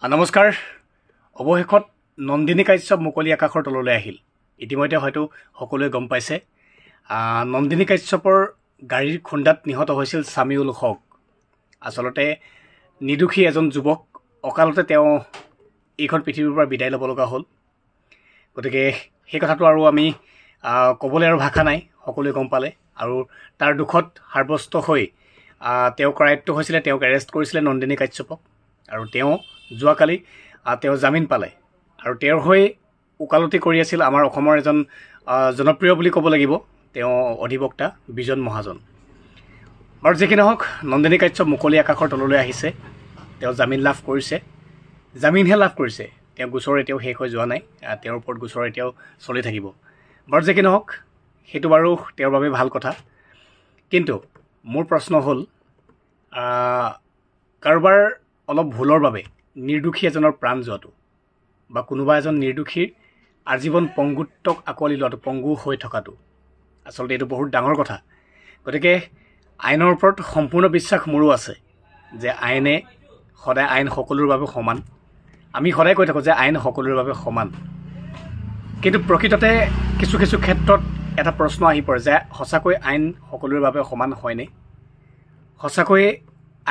নমস্কাৰ। অৱশেষত নন্দিনী কাশ্যপ মুকলি আকাশৰ তললৈ আহিল। ইতিমধ্যে হয়তো সকলোৱে গম পাইছে নন্দিনী কাশ্যপৰ গাড়ীৰ খুন্দাত নিহত হৈছিল সামিউল হক। আচলতে নিদোষী এজন যুৱক অকালতে তেওঁ এইখন পৃথিৱীৰ পৰা বিদায় ল'ব লগা হ'ল। গতিকে সেই কথাটো আৰু আমি ক'বলৈ আৰু ভাষা নাই, সকলোৱে গম পালে। আৰু তাৰ দুখত সাব্যস্ত হৈ তেওঁ কৰায়ত্ব হৈছিলে, তেওঁক এৰেষ্ট কৰিছিলে নন্দিনী কাশ্যপক। আৰু তেওঁ যোৱাকালি তেওঁ জামিন পালে আৰু তেওঁৰ হৈ ওকালতি কৰি আছিল আমাৰ অসমৰ এজন জনপ্ৰিয় বুলি ক'ব লাগিব তেওঁ অধিবক্তা বিজন মহাজন। বাৰু যি কি নহওক, নন্দিনী কাশ্যপ মুকলি আকাশৰ তললৈ আহিছে। তেওঁ জামিন লাভ কৰিছে, জামিনহে লাভ কৰিছে, তেওঁ গোচৰ এতিয়াও শেষ হৈ যোৱা নাই, তেওঁৰ ওপৰত গোচৰ এতিয়াও চলি থাকিব। বাৰু যি কি নহওক, সেইটো বাৰু তেওঁৰ বাবে ভাল কথা। কিন্তু মোৰ প্ৰশ্ন হ'ল, কাৰোবাৰ অলপ ভুলৰ বাবে নিৰ্দোষী এজনৰ প্ৰাণ যোৱাটো বা কোনোবা এজন নিৰ্দোষীৰ আজীৱন পংগুত্বক আঁকোৱালি লোৱাটো, পংগু হৈ থকাটো, আচলতে এইটো বহুত ডাঙৰ কথা। গতিকে আইনৰ ওপৰত সম্পূৰ্ণ বিশ্বাস মোৰো আছে যে সদায় আইন সকলোৰে বাবে সমান। আমি সদায় কৈ থাকোঁ যে আইন সকলোৰে বাবে সমান, কিন্তু প্ৰকৃততে কিছু কিছু ক্ষেত্ৰত এটা প্ৰশ্ন আহি পৰে যে সঁচাকৈ আইন সকলোৰে বাবে সমান হয়নে? সঁচাকৈয়ে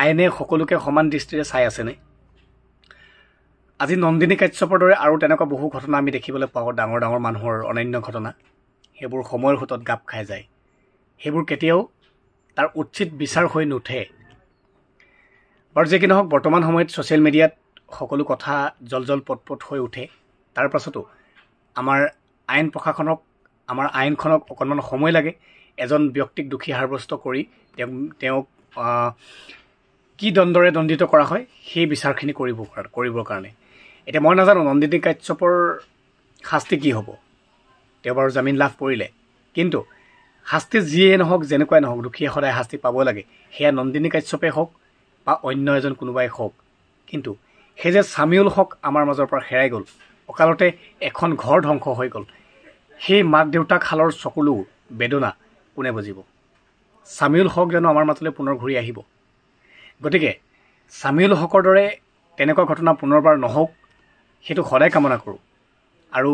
আইনে সকলোকে সমান দৃষ্টিৰে চাই আছেনে? আজি নন্দিনী কাশ্যপৰ দৰে আৰু তেনেকুৱা বহু ঘটনা আমি দেখিবলৈ পাওঁ, ডাঙৰ ডাঙৰ মানুহৰ অনন্য ঘটনা। সেইবোৰ সময়ৰ সোঁতত গাপ খাই যায়, সেইবোৰ কেতিয়াও তাৰ উচিত বিচাৰ হৈ নুঠে। বাৰু যি কি নহওক, বৰ্তমান সময়ত ছ'চিয়েল মিডিয়াত সকলো কথা জল পট হৈ উঠে। তাৰ পাছতো আমাৰ আইন প্ৰশাসনক, আমাৰ আইনখনক অকণমান সময় লাগে এজন ব্যক্তিক দোষী সাব্যস্ত কৰি তেওঁক কি দণ্ডৰে দণ্ডিত কৰা হয় সেই বিচাৰখিনি কৰিবৰ কাৰণে। এতিয়া মই নাজানো নন্দিনী কাশ্যপৰ শাস্তি কি হ'ব। তেওঁ বাৰু জামিন লাভ কৰিলে, কিন্তু শাস্তি যিয়ে নহওক, যেনেকুৱাই নহওক, দোষীয়ে সদায় শাস্তি পাব লাগে। সেয়া নন্দিনী কাশ্যপেই হওক বা অন্য এজন কোনোবাই হওক। কিন্তু সেই যে সামিউল হক আমাৰ মাজৰ পৰা হেৰাই গ'ল, অকালতে এখন ঘৰ ধ্বংস হৈ গ'ল, সেই মাক দেউতাক হালৰ চকুলো বেদনা কোনে বুজিব? সামিউল হক জানো আমাৰ মাজলৈ পুনৰ ঘূৰি আহিব? গতিকে সামিউল হকৰ দৰে তেনেকুৱা ঘটনা পুনৰবাৰ নহওক, সেইটো সদায় কামনা কৰোঁ। আৰু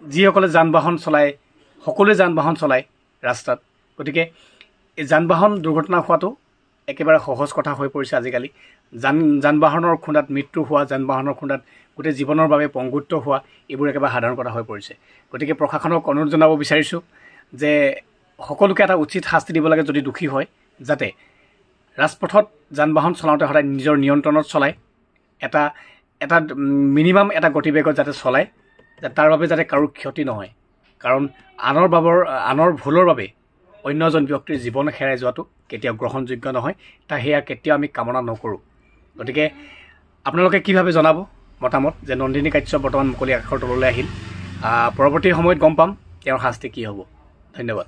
যিসকলে যান বাহন চলায়, সকলোৱে যান বাহন চলায় ৰাস্তাত, গতিকে এই যান বাহন দুৰ্ঘটনা হোৱাটো একেবাৰে সহজ কথা হৈ পৰিছে আজিকালি। যান বাহনৰ খুন্দাত মৃত্যু হোৱা, যান বাহনৰ খুন্দাত গোটেই জীৱনৰ বাবে পংগুত্ব হোৱা, এইবোৰ একেবাৰে সাধাৰণ কথা হৈ পৰিছে। গতিকে প্ৰশাসনক অনুৰোধ জনাব বিচাৰিছোঁ যে সকলোকে এটা উচিত শাস্তি দিব লাগে যদি দোষী হয়, যাতে ৰাজপথত যান বাহন চলাওঁতে সদায় নিজৰ নিয়ন্ত্ৰণত চলায়, এটা মিনিমাম এটা গতিবেগত যাতে চলায়, তাৰ বাবে যাতে কাৰো ক্ষতি নহয়। কাৰণ আনৰ ভুলৰ বাবে অন্য এজন ব্যক্তিৰ জীৱন হেৰাই যোৱাটো কেতিয়াও গ্ৰহণযোগ্য নহয়, সেয়া কেতিয়াও আমি কামনা নকৰোঁ। গতিকে আপোনালোকে কিভাৱে জনাব মতামত যে নন্দিনী কাশ্যপ বৰ্তমান মুকলি আকাশৰ তললৈ আহিল। পৰৱৰ্তী সময়ত গম পাম তেওঁৰ শাস্তি কি হ'ব। ধন্যবাদ।